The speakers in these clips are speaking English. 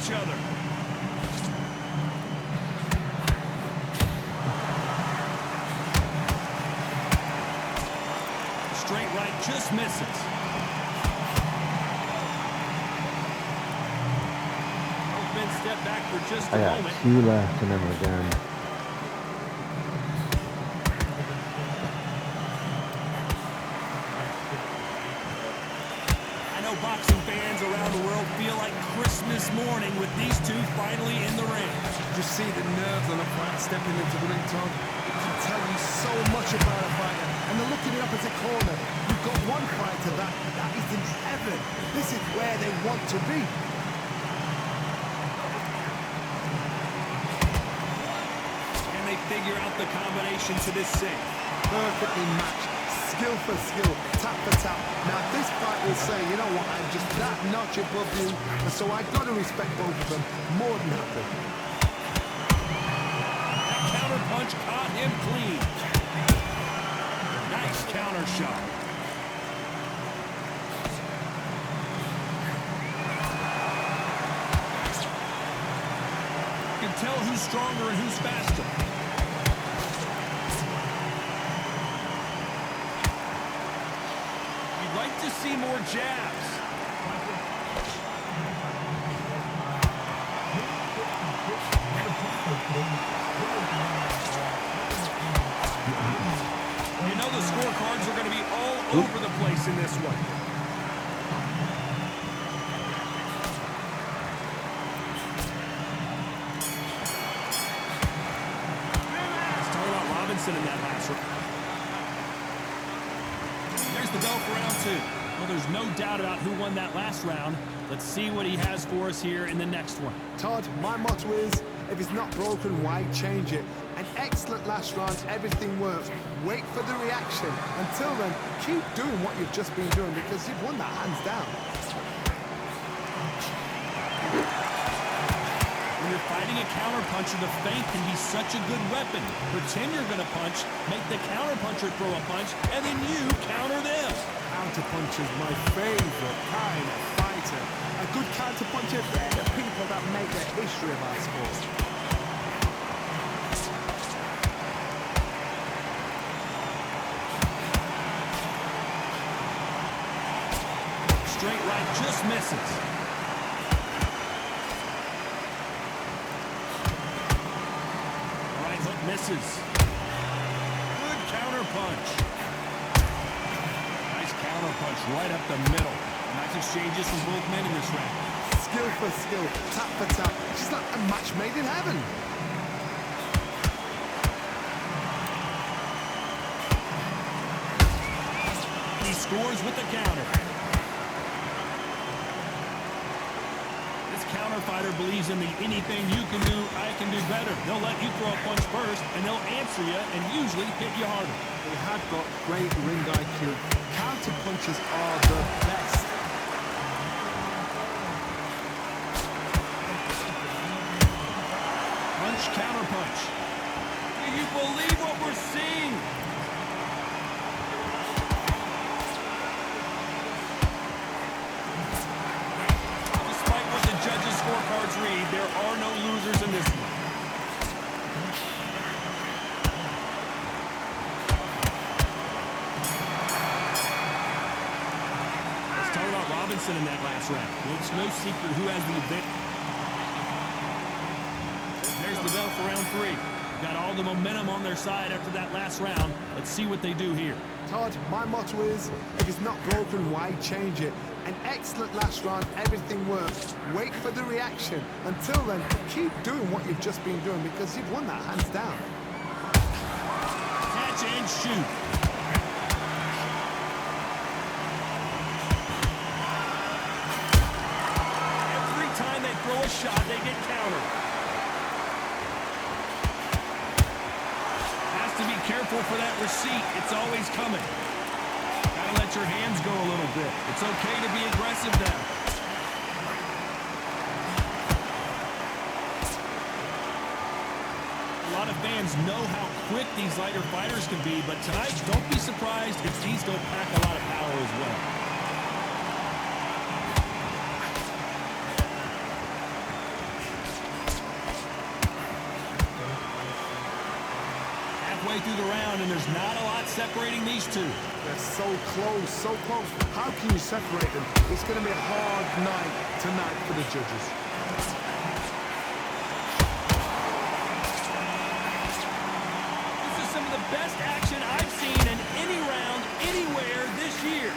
each other. Straight right just misses. Both men step back for just a I got moment. 2 left and then we're done. I know boxing fans around the world feel like Christmas morning with these two finally in the ring. Just see the nerves on a fight stepping into the ring, Todd. It can tell you so much about a fighter. And the look in the opposite corner. You've got one fighter that is in heaven. This is where they want to be. Can they figure out the combination to this save? Perfectly matched. Skill for skill, tap for tap. Now this fight will say, you know what, I'm just that notch above you, and so I've got to respect both of them more than happy. That counter punch caught him clean. Nice counter shot. You can tell who's stronger and who's faster. Like to see more jabs. You know the scorecards are going to be all over the place in this one. Let's talk about Robinson in that last round. There's the bell for round 2. Well, there's no doubt about who won that last round. Let's see what he has for us here in the next one. Todd, my motto is, if it's not broken, why change it? An excellent last round, everything works. Wait for the reaction. Until then, keep doing what you've just been doing because you've won that hands down. When you're fighting a counterpuncher, the feint can be such a good weapon. Pretend you're going to punch, make the counterpuncher throw a punch, and then you counter them. Counterpuncher's my favorite kind of fighter. A good counterpuncher, they're the people that make the history of our sport. Straight right just misses. Right hook misses. Good counter punch. Nice counter punch right up the middle. Nice exchanges from both men in this round. Skill for skill, tap for tap. It's like a match made in heaven. He scores with the counter. This counter fighter believes in the anything you can do, I can do better. They'll let you throw a punch first, and they'll answer you and usually hit you harder. They have got great ring IQ. Counter punches are the best. Punch, counter punch. Do you believe what we're seeing? Despite what the judges' scorecards read, there are no losers in this one. Let's talk about Robinson in that last round. Well, it's no secret who has the advantage. There's the bell for round 3. Got all the momentum on their side after that last round. Let's see what they do here. Todd, my motto is, if it's not broken, why change it? An excellent last round, everything works. Wait for the reaction. Until then, keep doing what you've just been doing because you've won that hands down. Catch and shoot. Every time they throw a shot, they get countered. Has to be careful for that receipt. It's always coming. Gotta let your hands go a little bit. It's okay to be aggressive now. A lot of fans know how quick these lighter fighters can be, but tonight, don't be surprised if these don't pack a lot of power as well. halfway through the round, and there's not a lot separating these two. They're so close, so close. How can you separate them? It's going to be a hard night tonight for the judges. This is some of the best action I've seen in any round, anywhere this year.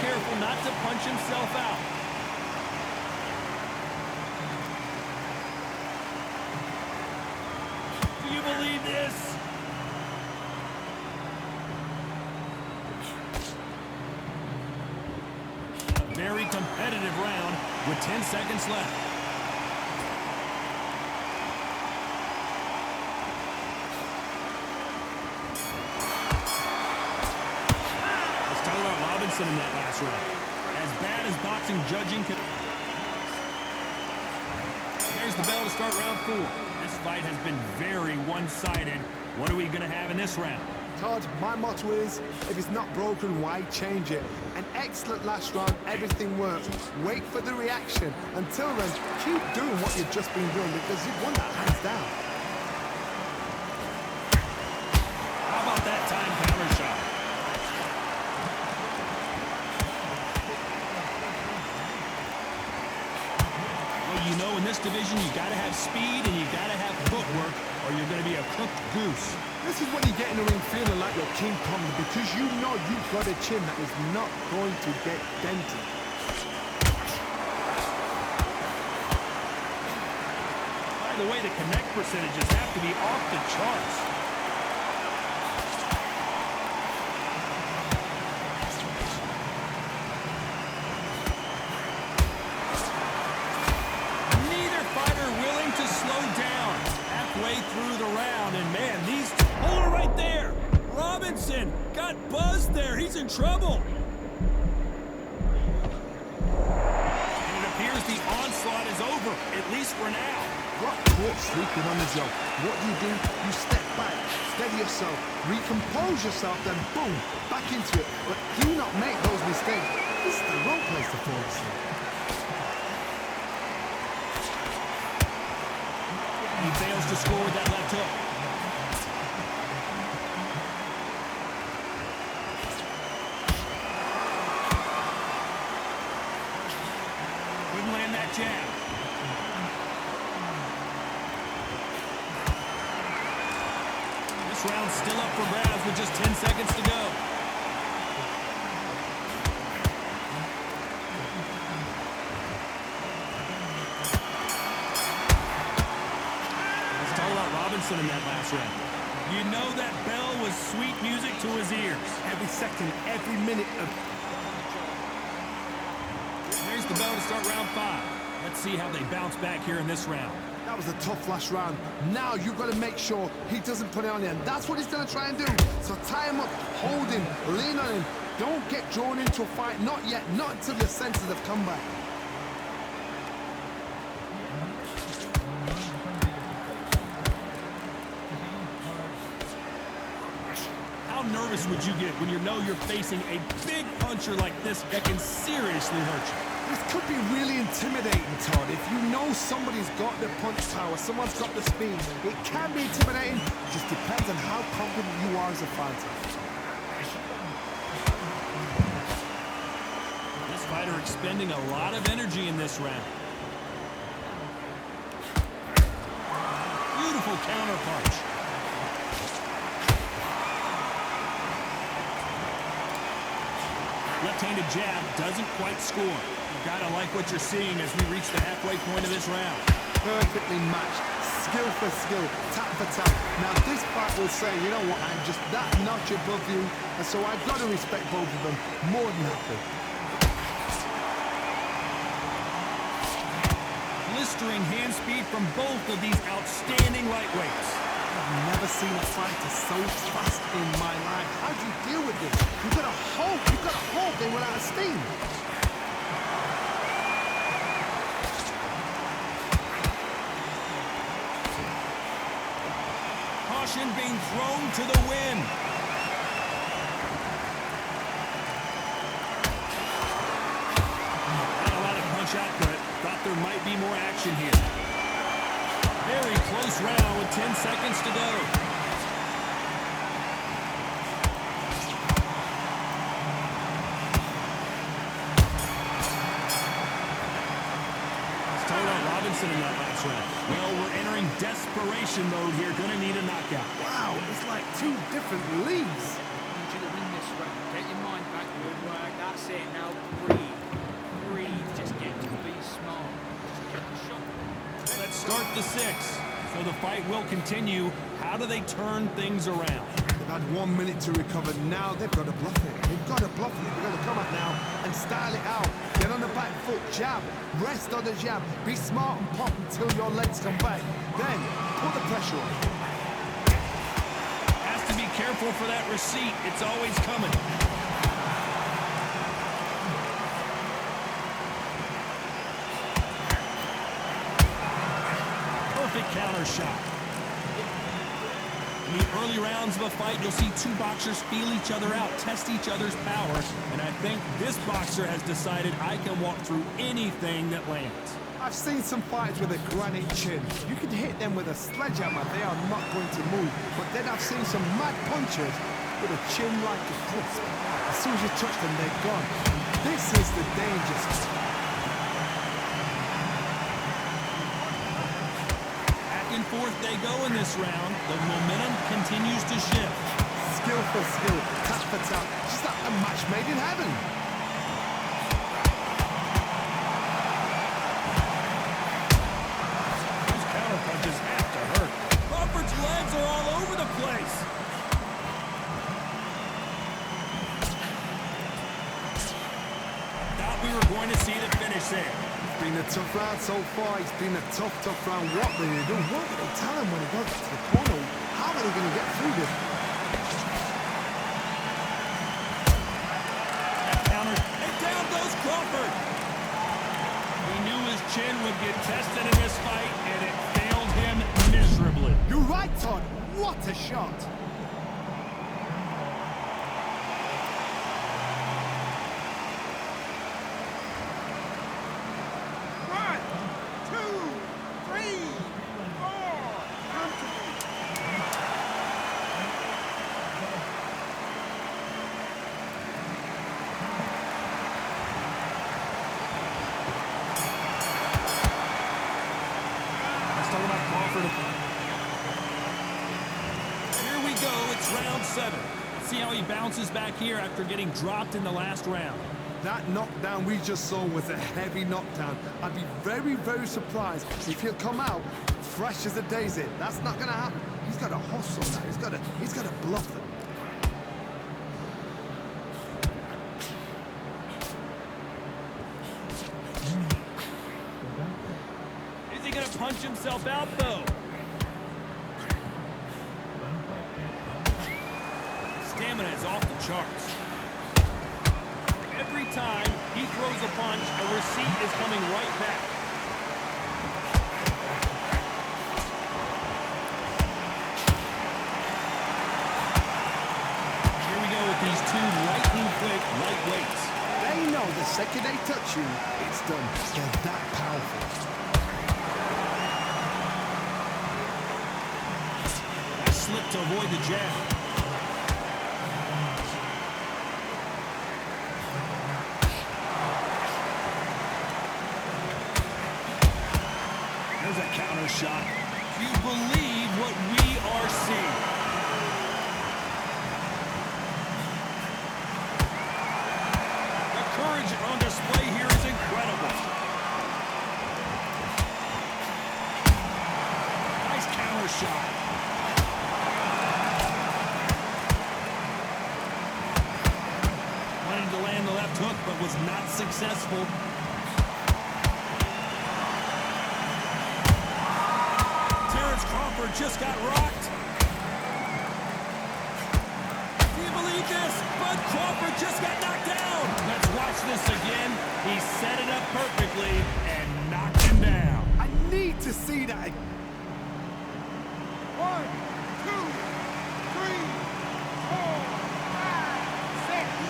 Careful not to punch himself out. Do you believe this? A very competitive round with 10 seconds left. In that last round. As bad as boxing judging could... There's the bell to start round 4. This fight has been very one-sided. What are we going to have in this round? Todd, my motto is, if it's not broken, why change it? An excellent last round, everything works. Wait for the reaction. Until then, keep doing what you've just been doing because you've won that hands down. How about that time counter shot? You know, in this division, you got to have speed and you got to have footwork, or you're going to be a cooked goose. This is when you get in the ring feeling like you're King Kong because you know you've got a chin that is not going to get dented. By the way, the connect percentages have to be off the charts. Through the round, and man, these hold it right there. Robinson got buzzed there. He's in trouble. And it appears the onslaught is over, at least for now. Got caught sleeping on the job. What do? You step back, steady yourself, recompose yourself, then boom, back into it. But do not make those mistakes. This is the wrong place to fall asleep. He fails to score with that left hook. Couldn't land that jab. This round's still up for grabs with just 10 seconds to go. In that last round. You know that bell was sweet music to his ears. Every second, every minute of... There's the bell to start round 5. Let's see how they bounce back here in this round. That was a tough last round. Now you've got to make sure he doesn't put it on you, and that's what he's going to try and do. So tie him up, hold him, lean on him. Don't get drawn into a fight. Not yet. Not until your senses have come back. How nervous would you get when you know you're facing a big puncher like this that can seriously hurt you? This could be really intimidating, Todd. If you know somebody's got the punch power, someone's got the speed, it can be intimidating. It just depends on how confident you are as a fighter. This fighter expending a lot of energy in this round. Beautiful counter punch. Left-handed jab doesn't quite score. You've got to like what you're seeing as we reach the halfway point of this round. Perfectly matched, skill for skill, tap for tap. Now this fight will say, you know what, I'm just that notch above you, and so I've got to respect both of them more than happy. Blistering hand speed from both of these outstanding lightweights. I've never seen a fighter so fast in my life. How do you deal with this? You've got to hope they run out of steam. Caution being thrown to the wind. action here. Very close round with 10 seconds to go. Robinson in that last round. Well, we're entering desperation mode here. Gonna need a knockout. Wow, it's like two different leagues. I need you to win this round. Get your mind back. Good work. That's it. Now breathe. Breathe. Just get to be smart. Just get the shot. Let's start the 6. So the fight will continue. How do they turn things around? They've had 1 minute to recover. Now they've got to bluff it. They've got to bluff it. They've got to come up now and style it out. Get on the back foot, jab. Rest on the jab. Be smart and pop until your legs come back. Then put the pressure on. Has to be careful for that receipt. It's always coming. Perfect counter shot. In the early rounds of a fight, you'll see two boxers feel each other out, test each other's power, and I think this boxer has decided I can walk through anything that lands. I've seen some fighters with a granite chin. You can hit them with a sledgehammer, they are not going to move. But then I've seen some mad punchers with a chin like a crisp. As soon as you touch them, they're gone. This is the danger. And forth they go in this round. The momentum continues to shift. Skill for skill, tap for tap. Just like a match made in heaven. Those counter punches have to hurt. Crawford's legs are all over the place. Thought we were going to see the finish there. Been a tough round so far. It's been a tough round. What will they do? What will they tell him when he goes to the corner? How are they going to get through this? Counter. And down goes Crawford. We knew his chin would get tested in this fight, and it failed him miserably. You're right, Todd. What a shot. Here we go, it's round 7. Let's see how he bounces back here after getting dropped in the last round. That knockdown we just saw was a heavy knockdown. I'd be very, very surprised if he'll come out fresh as a daisy. That's not going to happen. He's got to hustle now. He's got to bluff them. Is he going to punch himself out, though? Stamina is off the charts. Every time he throws a punch, a receipt is coming right back. Here we go with these two lightning-quick lightweights. They know the second they touch you, it's done. They're that powerful. That slip to avoid the jab. There's a counter shot. Do you believe what we are seeing? The courage on display here is incredible. Nice counter shot. Wanted to land the left hook, but was not successful. Crawford just got rocked. Do you believe this? Bud Crawford just got knocked down. Let's watch this again. He set it up perfectly and knocked him down. I need to see that. 1, 2, 3, 4, 5, 6.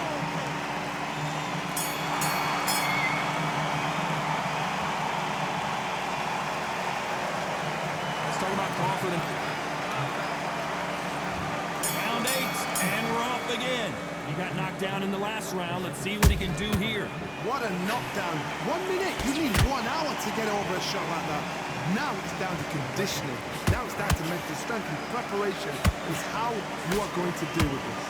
again. He got knocked down in the last round. Let's see what he can do here. What a knockdown. 1 minute, you need 1 hour to get over a shot like that. Now it's down to conditioning. Now it's down to mental strength, and preparation is how you are going to deal with this.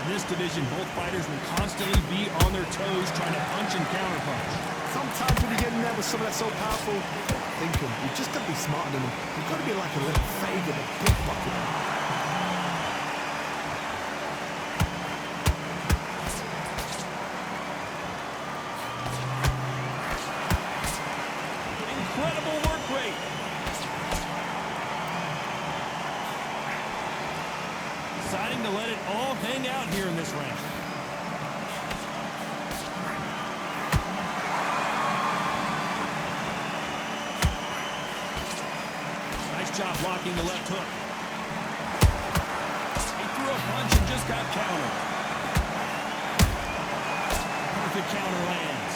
In this division, both fighters will constantly be on their toes trying to punch and counterpunch. Sometimes when you get in there with someone that's so powerful, thinking, you've just got to be smarter than them. You've got to be like a little fade in a pickpocket. Incredible work rate. Deciding to let it all hang out here in this round. Nice job blocking the left hook. He threw a punch and just got countered. Perfect counter lands.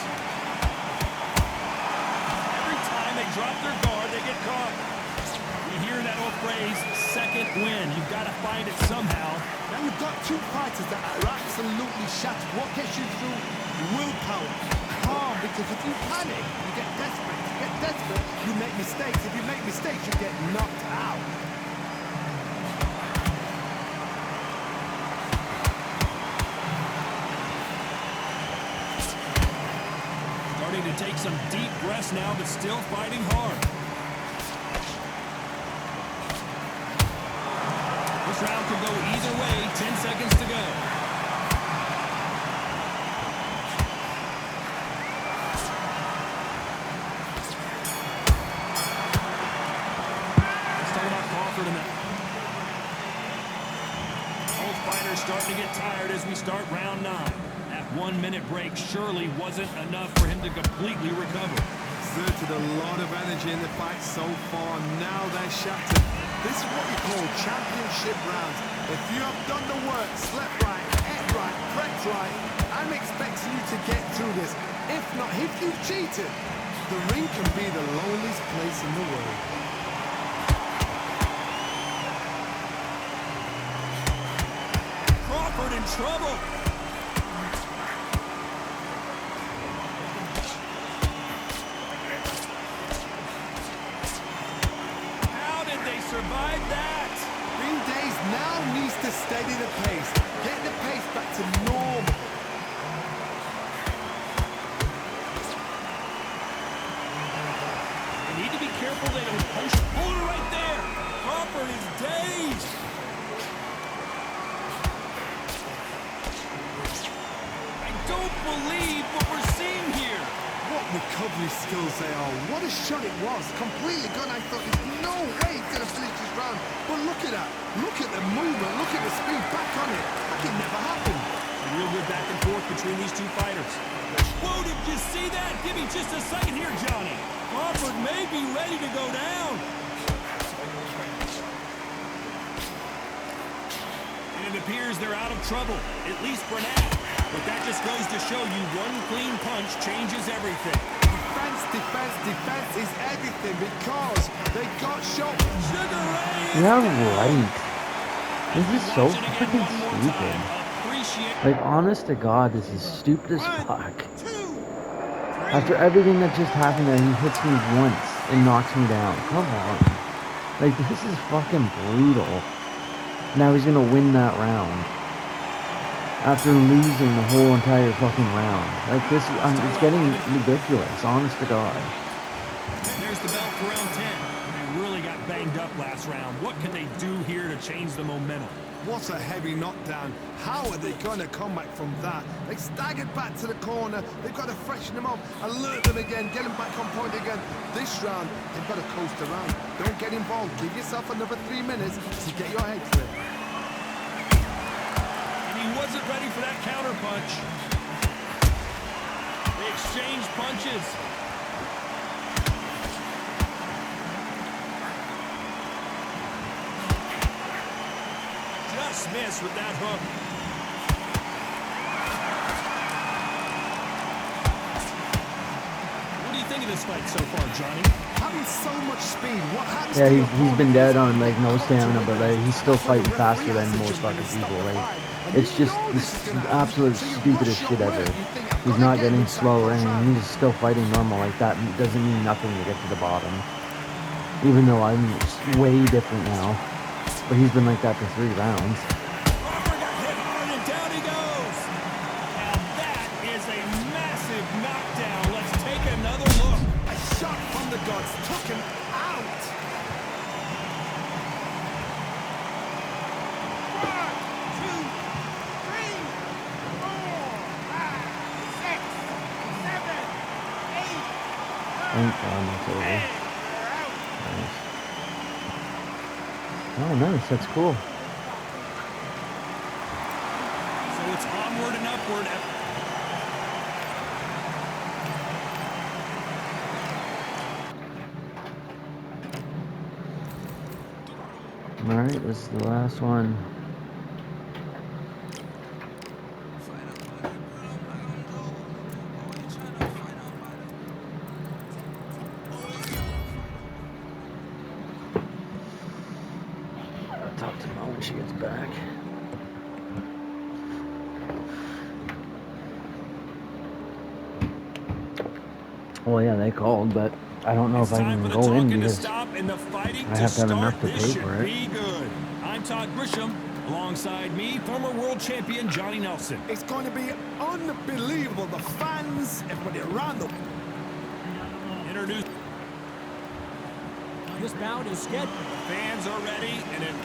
Every time they drop their guard, they get caught. You hear that old phrase, second win. You've got to find it somehow. Now you've got two fighters that are absolutely shattered. What gets you through? Willpower. Calm, because if you panic, you get desperate. If you get desperate, you make mistakes. If you make mistakes, you get knocked out. Starting to take some deep breaths now, but still fighting hard. This round could go either way. 10 seconds to go. Let's talk about Crawford in that. Both fighters starting to get tired as we start round 9. That 1 minute break surely wasn't enough for him to completely recover. Exerted a lot of energy in the fight so far. Now they're shattered. This is what you call championship rounds. If you have done the work, slept right, ate right, prepped right, I'm expecting you to get through this. If not, if you've cheated, the ring can be the loneliest place in the world. Crawford in trouble. Survive that. Green Days now needs to steady the pace. Get the pace back to normal. They need to be careful they don't push. Hold it right there. Crawford is dazed. I don't believe what we're seeing here. What recovery skills they are. What a shot it was. Completely gone. I thought there's no way he's going to finish this round. But look at that. Look at the movement. Look at the speed. Back on it. Like it never happened. A real good back and forth between these two fighters. Whoa, did you see that? Give me just a second here, Johnny. Crawford may be ready to go down. And it appears they're out of trouble, at least for now. But that just goes to show you one clean punch changes everything. Defense, defense, defense is everything because they got shot. Sugar Ray. Yeah, right. This is so freaking stupid. Like, honest to God, this is stupid as fuck. After everything that just happened there, he hits me once and knocks me down. Come on. Like, this is fucking brutal. Now he's gonna win that round. After losing the whole entire fucking round. Like, this, it's getting ridiculous, honest to God. And there's the bell for round 10. They really got banged up last round. What can they do here to change the momentum? What a heavy knockdown. How are they going to come back from that? They staggered back to the corner. They've got to freshen them up, alert them again, get them back on point again. This round, they've got to coast around. Don't get involved. Give yourself another 3 minutes to get your head clear. He wasn't ready for that counter punch. They exchanged punches. Just missed with that hook. What do you think think of this fight so far, Johnny? Having so much speed, what happens Yeah, to your he's been opponent dead is on like no difficult to stamina, but like witness. he's still That's why the fighting faster referee than has to most jump in fucking and stop people. the Like fight. And it's you just know the this is gonna happen, absolute so you stupidest rush shit your ever. work. You think, I've He's got to not get him getting inside slower, and contract. he's still fighting normal like that. Doesn't mean nothing to get to the bottom. Even though I'm way different now, but he's been like that for 3 rounds. Crawford got hit hard, and down he goes. Now that is a massive knockdown. Let's take another look. A shot from the gods took him out. 1, 2, 3, 4, 5, 6, 7, 8. Thank God that's over. And Nice. Oh, nice. That's cool. So it's onward and upward. All right, this is the last one. I'll talk to Mom when she gets back. Oh yeah, they called, but I don't know It's if I time for can the go in talking to because stop and the fighting I to have to have start. enough to This pay should for it. be good. I'm Todd Grisham. Alongside me, former world champion Johnny Nelson. It's going to be unbelievable. The fans, everybody around the Introduce. This bout is scheduled. Fans are ready, and it.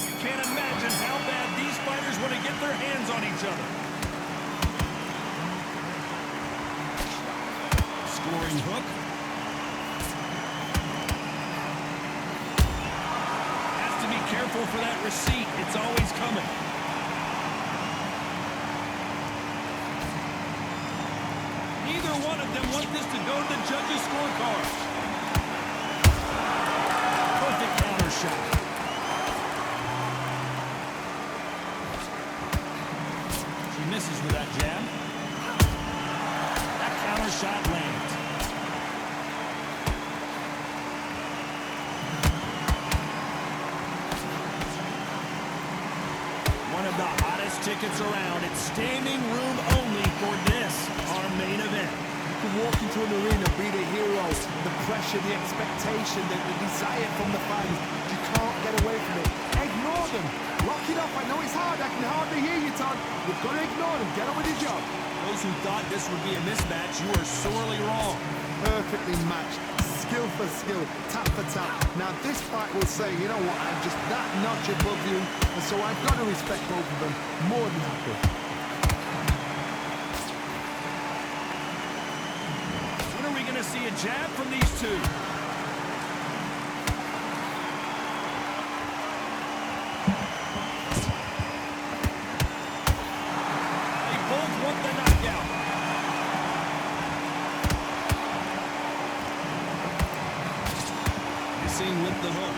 You can't imagine how bad these fighters want to get their hands on each other. Scoring hook. Has to be careful for that receipt. It's always coming. Neither one of them want this to go to the judges' scorecards. Perfect counter shot. She misses with that jab. That counter shot lands. One of the hottest tickets around. It's standing room only for this, our main event. You can walk into an arena, be the hero, the pressure, the expectation, the desire from the fans. You can't get away from it. Ignore them. Lock it up. I know it's hard. I can hardly hear you, Todd. You've got to ignore them. Get on with your job. Those who thought this would be a mismatch, you are sorely wrong. Perfectly matched. Skill for skill, tap for tap. Now this fight will say, you know what, I'm just that notch above you, and so I've got to respect both of them. More than happy. When are we going to see a jab from these two? They both want the knockout. Missing with the hook.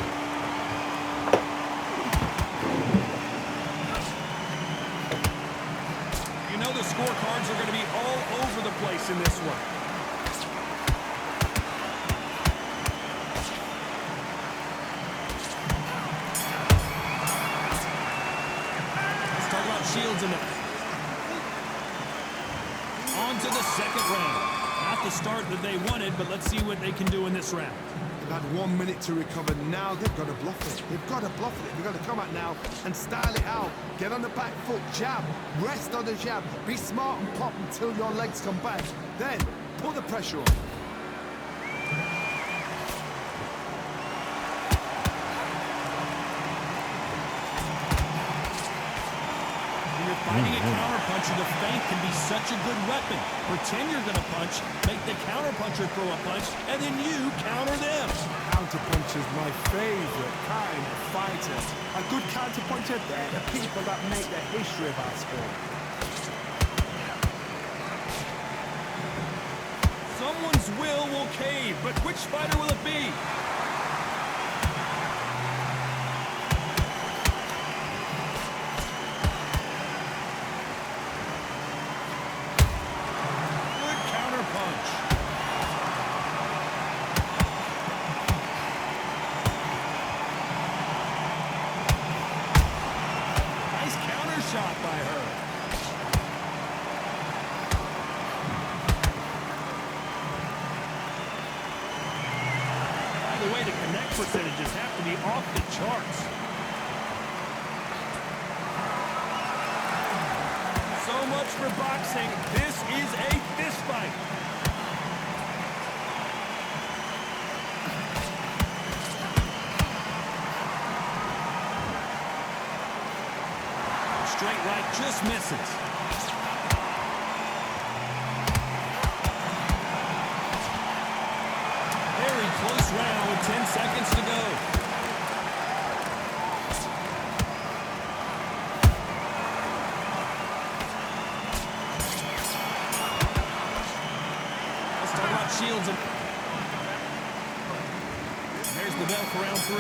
You know the scorecards are going to be all over the place in this one. Let's talk about Shields in it. On to the second round. Not the start that they wanted, but let's see what they can do in this round. They've had 1 minute to recover. Now they've got to bluff it. They've got to bluff it. They've got to come out now and style it out. Get on the back foot, jab, rest on the jab. Be smart and pop until your legs come back. Then put the pressure on. When you're fighting a counterpuncher, the feint can be such a good weapon. Pretend you're going to punch, make the counterpuncher throw a punch, and then you counter them. Counterpuncher is my favorite kind of fighter. A good counterpuncher, they're the people that make the history of our sport. Someone's will cave, but which fighter will it be? Good the way the connect percentages have to be off the charts. So much for boxing. This is a fist fight. Straight right just misses. Very close round with 10 seconds to go. Let's talk about Shields. There's the bell for round 3.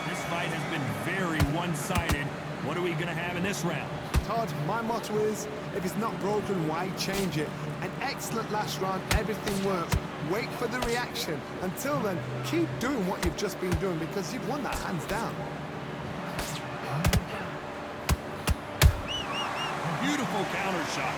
This fight has been very one-sided. What are we going to have in this round? Todd, my motto is, if it's not broken, why change it? An excellent last round, everything works. Wait for the reaction. Until then, keep doing what you've just been doing because you've won that hands down. Beautiful counter shot.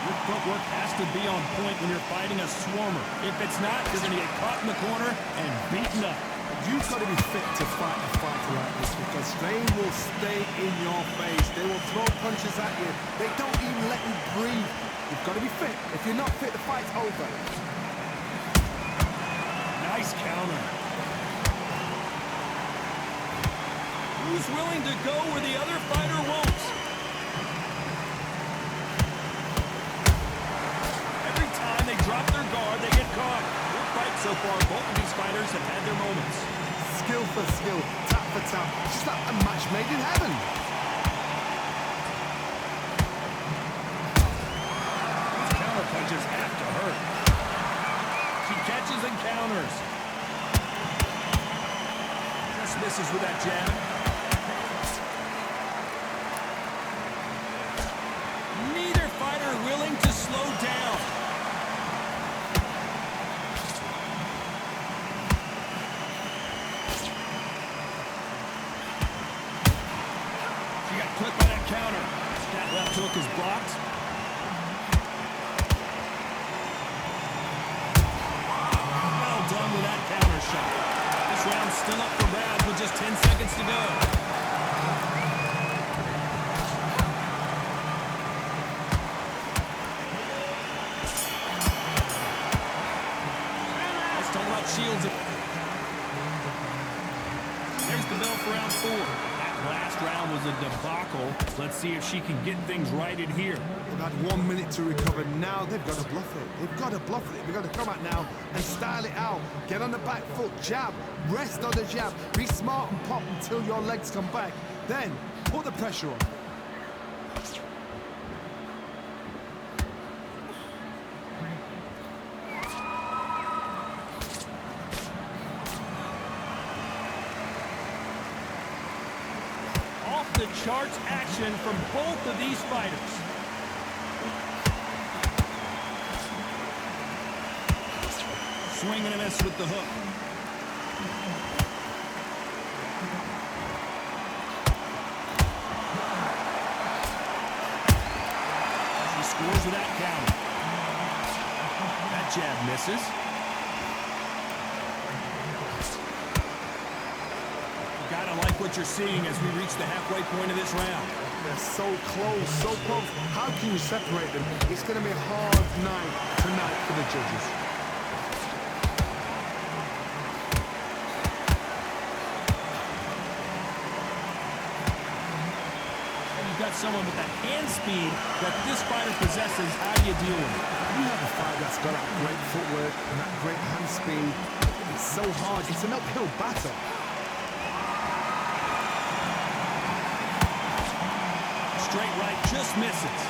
Your footwork has to be on point when you're fighting a swarmer. If it's not, you're going to get caught in the corner and beaten up. You've got to be fit to fight a fighter like this because they will stay in your face. They will throw punches at you. They don't even let you breathe. You've got to be fit. If you're not fit, the fight's over. Nice counter. Who's willing to go where the other fighter won't? Every time they drop their guard, they get caught. Good fight so far. Both of these fighters have had their moments. Skill for skill, tap for tap. Just like a match made in heaven. These counter punches have to hurt. She catches and counters. Just misses with that jab. Neither fighter willing to slow down. She got clipped by that counter. That left hook is blocked. Well done with that counter shot. This round's still up for grabs with just 10 seconds to go. Let's talk about Shields. There's the bell for round 4. That last round was a debacle. Let's see if she can get things righted here. They've had 1 minute to recover. Now they've got to bluff it. They've got to bluff it. They've got to come out now and style it out. Get on the back foot, jab, rest on the jab. Be smart and pop until your legs come back. Then put the pressure on. Off the charts action from both of these fighters. Swing and a miss with the hook. She scores with that counter. That jab misses. Gotta like what you're seeing as we reach the halfway point of this round. They're so close, so close. How can you separate them? It's going to be a hard night tonight for the judges. You've got someone with that hand speed that this fighter possesses. How do you deal with it? You have a fighter that's got that great footwork and that great hand speed. It's so hard. It's an uphill battle. Straight right just misses.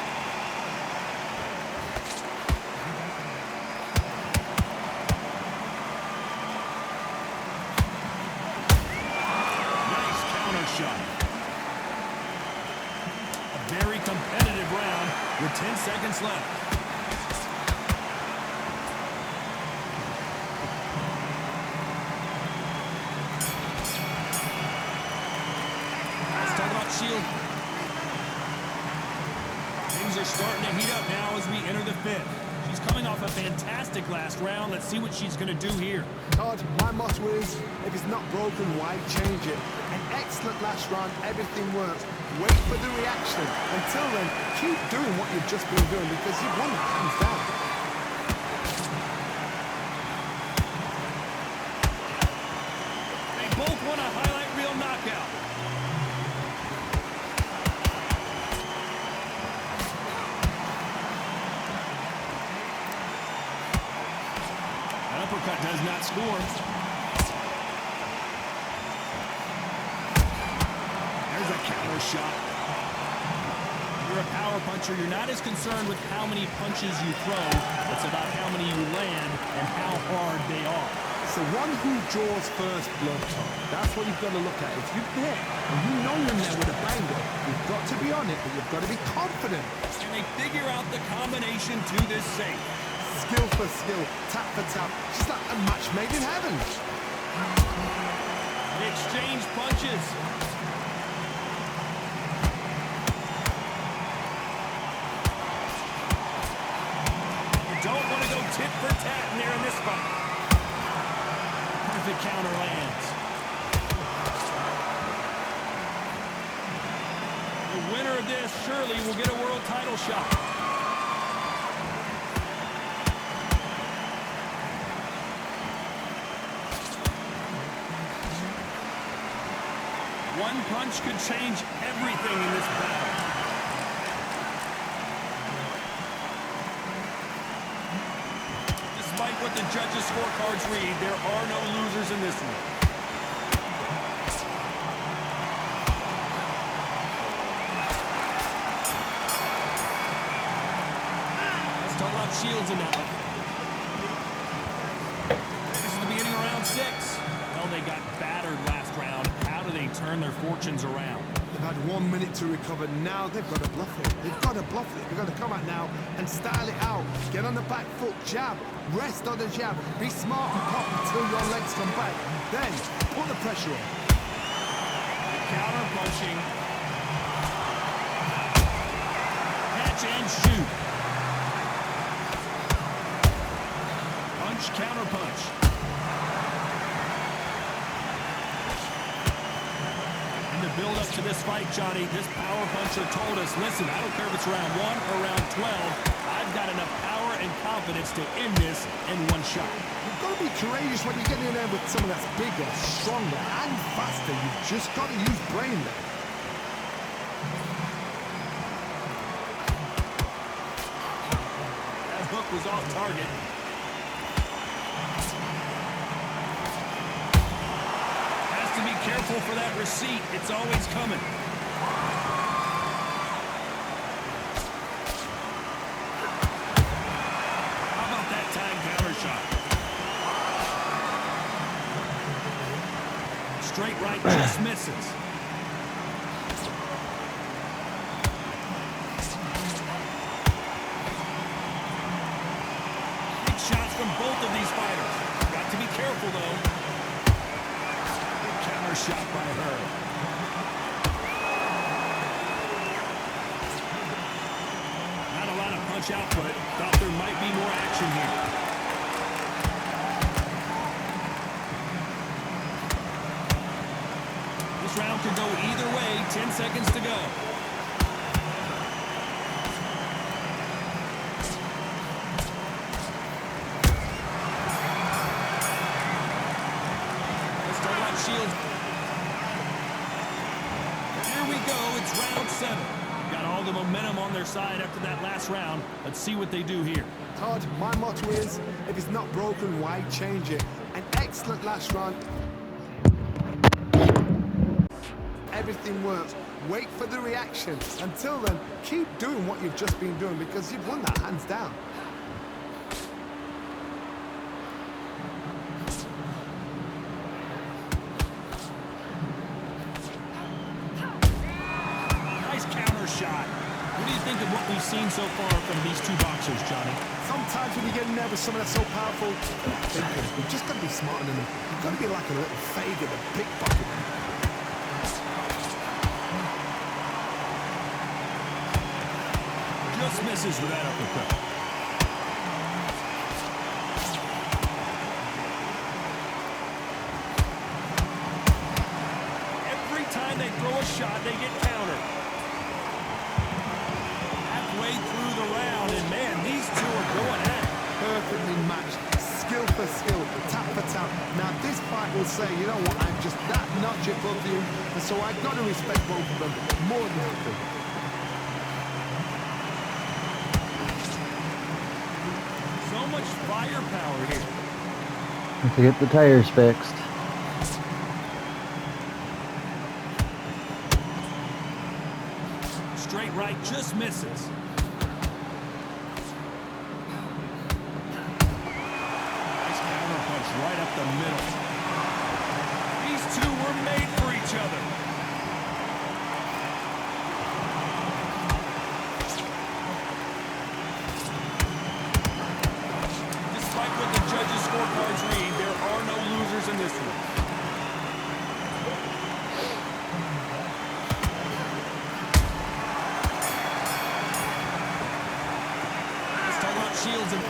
Nice counter shot. A very competitive round with 10 seconds left. Let's talk about Shield. Things are starting to heat up now as we enter the 5th. She's coming off a fantastic last round. Let's see what she's going to do here. Todd, my motto is, if it's not broken, why change it? An excellent last round, everything works. Wait for the reaction. Until then, keep doing what you've just been doing because you've won the hands down. They both want a highlight reel knockout. An uppercut does not score. There's a counter shot. You're a power puncher. You're not as concerned with how many punches you throw. It's about how many you land and how hard they are. It's the one who draws first blood, Tom. That's what you've got to look at. If you've hit and you know you're in there with a banger, you've got to be on it, but you've got to be confident. Can they figure out the combination to this safe? Skill for skill, tap for tap. Just like a match made in heaven. They exchange punches. You don't want to go tit for tat in there in this fight. Perfect counter lands. The winner of this surely will get a world title shot. One punch could change everything in this battle. Despite what the judges' scorecards read, there are no losers in this one. Let's talk about Shields in that one. This is the beginning of round 6. Well, they got battered last round. How do they turn their fortunes around? They've had 1 minute to recover. Now they've got to bluff it. They've got to bluff it. They've got to come out now and style it out. Get on the back foot, jab. Rest on the jab. Be smart and pop until your legs come back. Then put the pressure on. Counter punching. Catch and shoot. Punch, counter punch. In the build up to this fight, Johnny, this power puncher told us, listen, I don't care if it's round 1 or round 12, I've got enough power and confidence to end this in one shot. You've got to be courageous when you get in there with someone that's bigger, stronger, and faster. You've just got to use brain there. That hook was off target. Has to be careful for that receipt. It's always coming. How about that time counter shot? Straight right just misses. Big shots from both of these fighters. Got to be careful, though. Good counter shot by her. Not a lot of punch output. Thought there might be more action here. This round could go either way. 10 seconds to go. Let's talk about Shields. Here we go. It's round 7. Got all the momentum on their side after that last round. Let's see what they do here. Todd, my motto is, if it's not broken, why change it? An excellent last round. Everything works. Wait for the reaction. Until then, keep doing what you've just been doing because you've won that hands down. Nice counter shot. What do you think of what we've seen so far from these two boxers, Johnny? Sometimes when you get in there with someone that's so powerful, you've just got to be smarter than them. You've got to be like a little Fager, the pickpocket. Just misses with that uppercut. a shot, they get countered. Halfway through the round, and man, these two are going at it. Perfectly matched, skill for skill, tap for tap. Now this fight will say, you know what, I'm just that notch above you, and so I've got to respect both of them more than happy. So much firepower here. Have to get the tires fixed. Straight right just misses. Right up the middle. These two were made for each other. Despite what the judges' scorecards read, there are no losers in this one. Let's talk about Shields and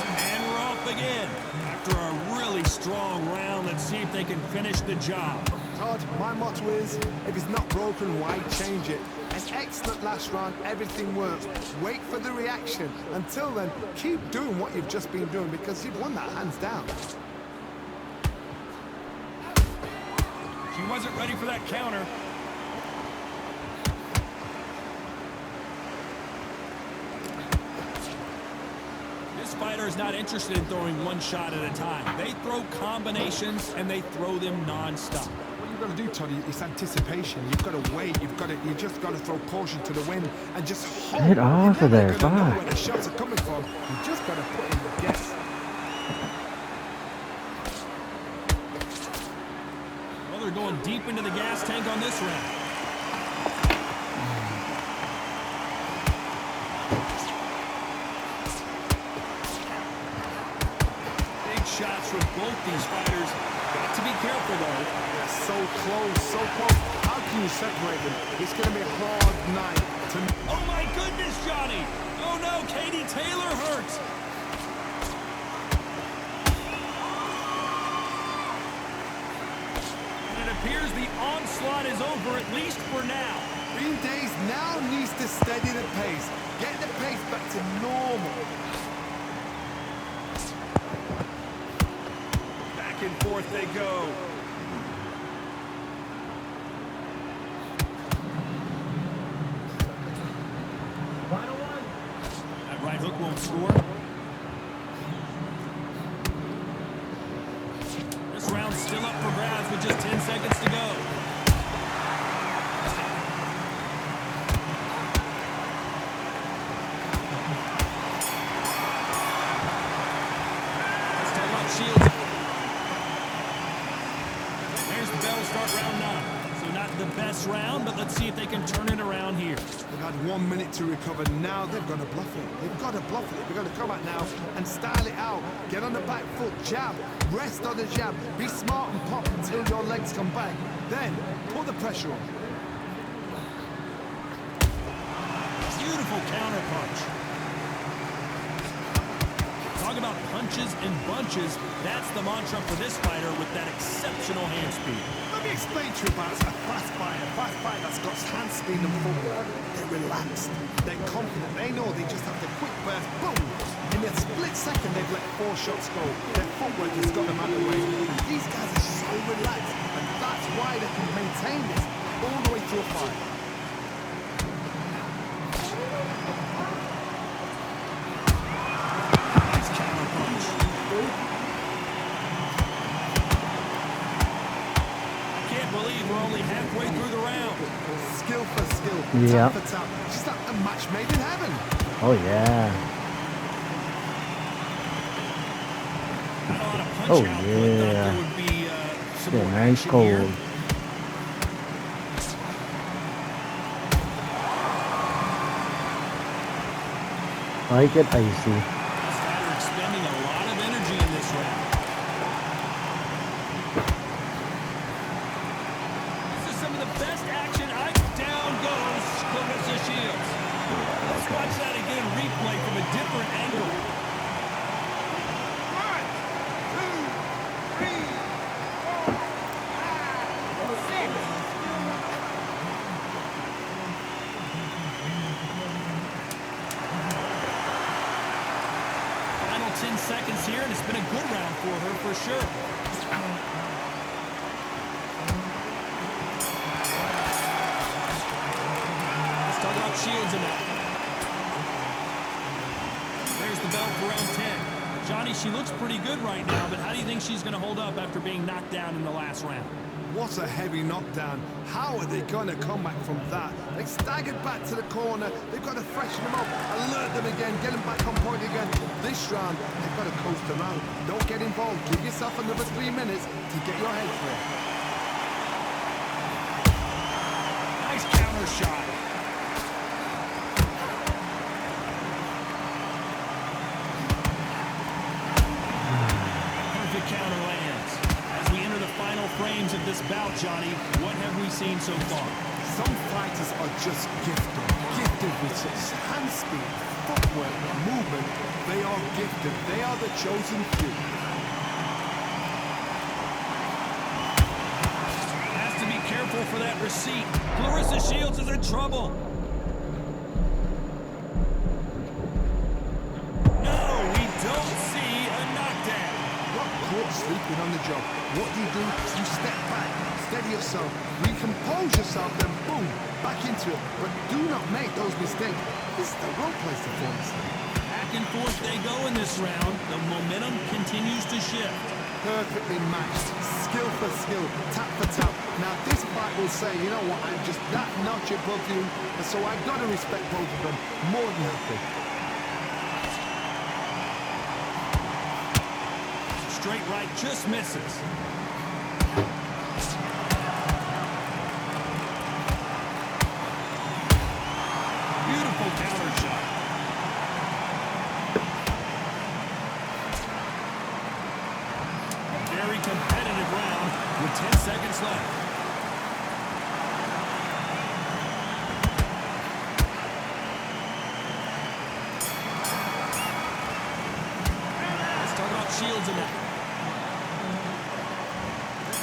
and we're off again. After a really strong round, let's see if they can finish the job. Todd, my motto is, if it's not broken, why change it? An excellent last round, everything works. Wait for the reaction. Until then, keep doing what you've just been doing because you've won that hands down. She wasn't ready for that counter. This fighter is not interested in throwing one shot at a time. They throw combinations and they throw them non-stop. What you've got to do, Todd, is anticipation. You've got to wait. You just got to throw caution to the wind and just hold. Get off of there, You're never gonna know fuck. where the shots are coming from. You just got to put in the guess. Well, they're going deep into the gas tank on this round. Shots from both these fighters. Got to be careful, though. They're so close, so close. How can you separate them? It's going to be a hard night to... Oh, my goodness, Johnny. Oh, no, Katie Taylor hurts. And it appears the onslaught is over, at least for now. Green Days now needs to steady the pace. Get the pace back to normal. Back and forth they go. That right hook won't score. This round's still up for grabs with just 10 seconds to go. Let's talk about Shields. There's the bell, start round 9. So not the best round, but let's see if they can turn it around here. They've had 1 minute to recover. Now they've got to bluff it. They've got to bluff it. They've got to come out now and style it out. Get on the back foot, jab. Rest on the jab. Be smart and pop until your legs come back. Then put the pressure on. Beautiful counter punch. Talk about punches and bunches. That's the mantra for this fighter with that exceptional hand speed. Let me explain to you about a fast fighter. Fast fighter that's got hand speed and footwork. They're relaxed. They're confident. They know they just have the quick burst. Boom! In a split second, they've let 4 shots go. Their footwork has got them out of the way. And these guys are so relaxed. And that's why they can maintain this all the way through a fight. Nice counter punch. I can't believe we're only halfway through the round. Skill for skill. Yeah. Tap for tap. Just like a match made in heaven. Oh, yeah. Not a lot of punch Oh, output. yeah. Thought there would be some Yeah, more nice action here. cold. Like it icy. This fighter expending a lot of energy in this round. This is some of the best action. Down goes Clarissa Shields. Let's watch that again, replay from a different angle. 1, 2, 3, 4. 10 seconds here, and it's been a good round for her for sure. Let's talk about Shields in that. There's the bell for round 10. Johnny, she looks pretty good right now, but how do you think she's going to hold up after being knocked down in the last round? What a heavy knockdown. How are they going to come back from that? They staggered back to the corner. They've got to freshen them up, alert them again, get them back on point again. This round, they've got to coast around. Don't get involved. Give yourself another 3 minutes to get your head clear. Nice counter shot. Perfect counter lands. As we enter the final frames of this bout, Johnny, what have we seen so far? Some fighters are just gifted with such hand speed, footwork, movement. They are gifted. They are the chosen few. Has to be careful for that receipt. Clarissa Shields is in trouble. No, we don't see a knockdown. Got caught sleeping on the job. What do? You step back, steady yourself, recompose yourself, then boom, back into it. But do not make those mistakes. This is the wrong place to fall asleep. Back and forth they go in this round. The momentum continues to shift. Perfectly matched, skill for skill, tap for tap. Now this fight will say, you know what, I'm just that notch above you, and so I've got to respect both of them more than happy. Straight right just misses. Beautiful counter shot. Very competitive round with 10 seconds left. Let's talk about Shields in that.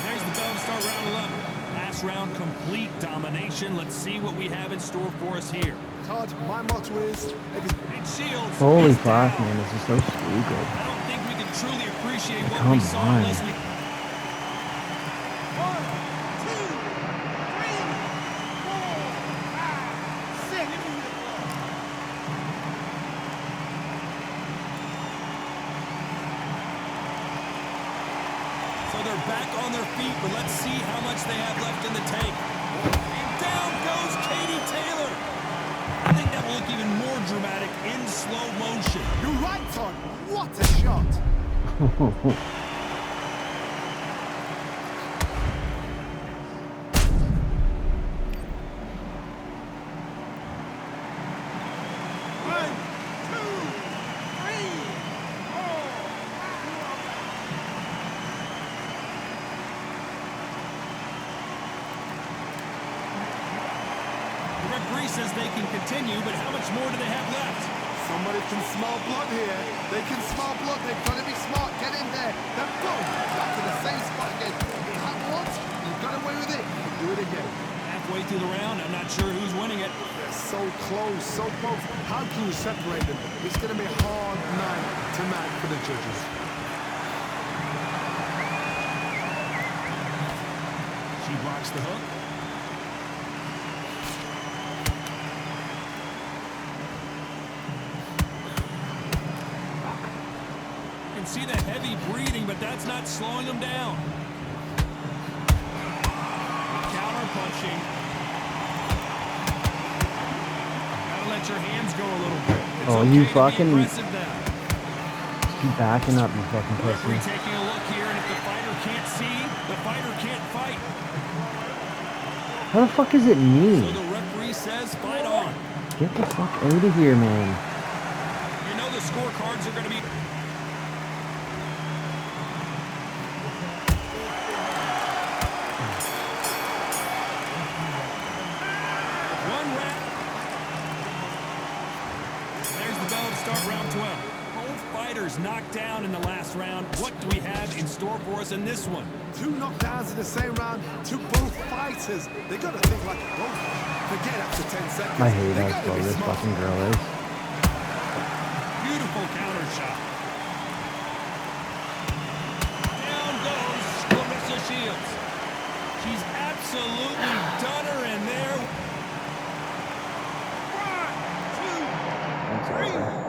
There's the bell to start round 11. Last round, complete domination. Let's see what we have in store for us here. Todd, my motto is... And Shields. Holy is fuck, down. man, this is so stupid. I don't think we can truly appreciate what Come we saw on. unless we... 1, 2, 3, 4, 5, 6. So they're back on their feet, but let's see how much they have left in the tank. And down goes Katie Taylor. I think that will look even more dramatic in slow motion. You're right, Todd. What a shot. The referee says they can continue, but how much more do they have left? Somebody can smell blood here. They can smell blood. They've got to be smart. Get in there. Then boom, back to the same spot again. You had once, you got away with it. Do it again. Halfway through the round, I'm not sure who's winning it. They're so close, so close. How can you separate them? It's going to be a hard night tonight for the judges. She blocks the hook. You can see the heavy breathing, but that's not slowing them down. Counter punching. Gotta let your hands go a little bit. It's Oh, okay you to be fucking- aggressive now. Keep backing up, you fucking Referee pussy. taking a look here, and if the fighter can't see, the fighter can't fight. How the fuck is it me? So the referee says, fight on. Get the fuck out of here, man. You know the scorecards are going to be... One round. There's the bell to start round 12. Both fighters knocked down in the last round. What do we have in store for us in this one? 2 knockdowns in the same round to both fighters. They got to think like a robot. Forget after 10 seconds. I hate They how gotta slow be this smart. fucking girl is. Beautiful counter shot. results. She's absolutely done her in there. One, two, That's three. over.